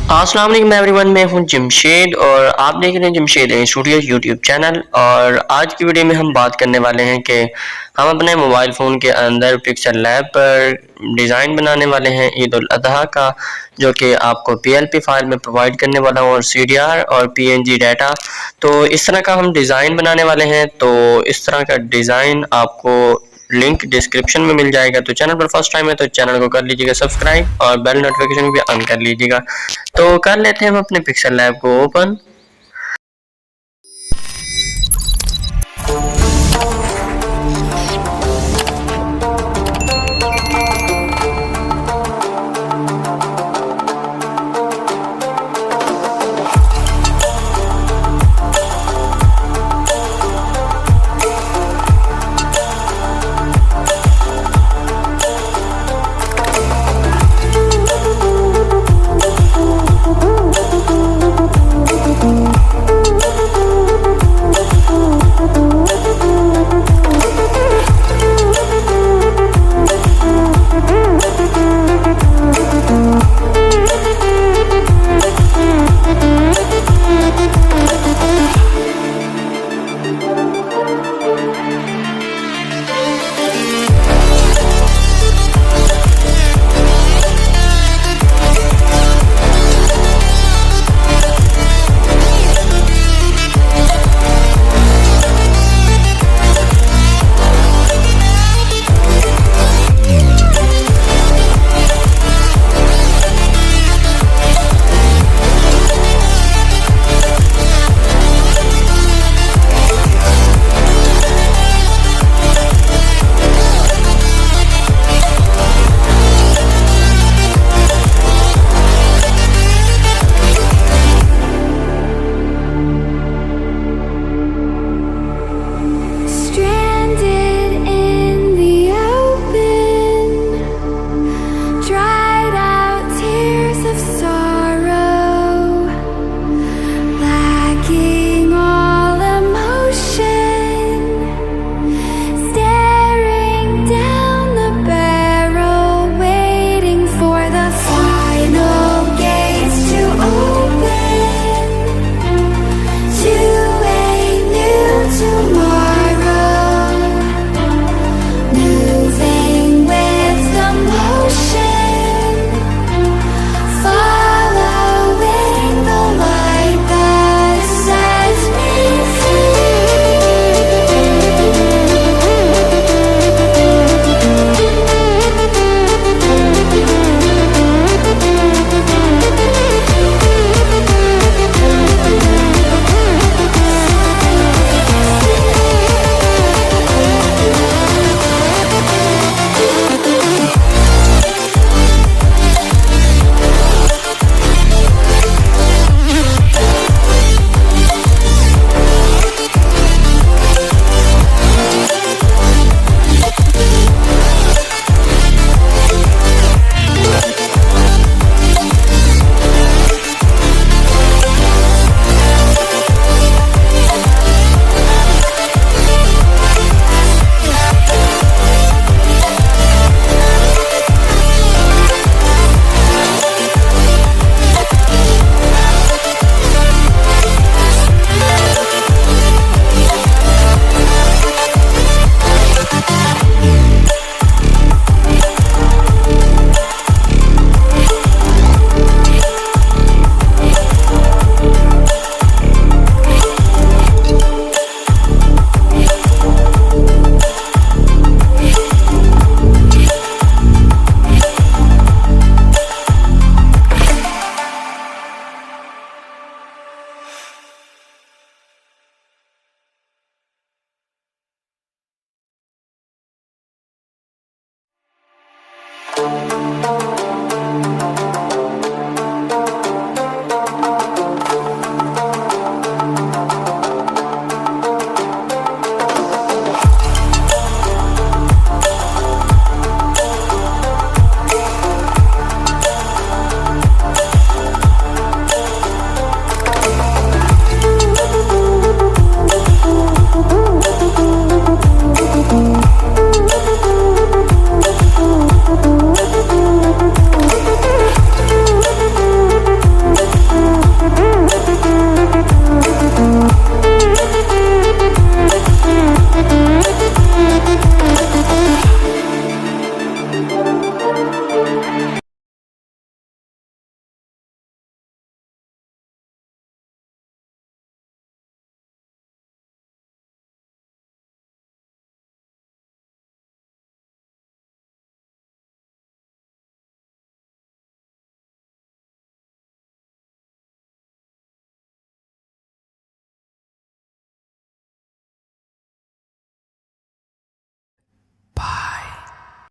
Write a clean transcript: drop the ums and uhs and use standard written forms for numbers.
अस्सलाम वालेकुम एवरीवन, मैं हूं जमशेद और आप देख रहे हैं जमशेद स्टूडियो यूट्यूब चैनल। और आज की वीडियो में हम बात करने वाले हैं कि हम अपने मोबाइल फ़ोन के अंदर पिक्सल लैब पर डिज़ाइन बनाने वाले हैं ईद उल अजहा का, जो कि आपको पीएलपी फाइल में प्रोवाइड करने वाला हूँ और सीडीआर और पीएनजी डाटा। तो इस तरह का हम डिज़ाइन बनाने वाले हैं। तो इस तरह का डिज़ाइन आपको लिंक डिस्क्रिप्शन में मिल जाएगा। तो चैनल पर फर्स्ट टाइम है तो चैनल को कर लीजिएगा सब्सक्राइब और बेल नोटिफिकेशन भी ऑन कर लीजिएगा। तो कर लेते हैं हम अपने पिक्सल लैब को ओपन।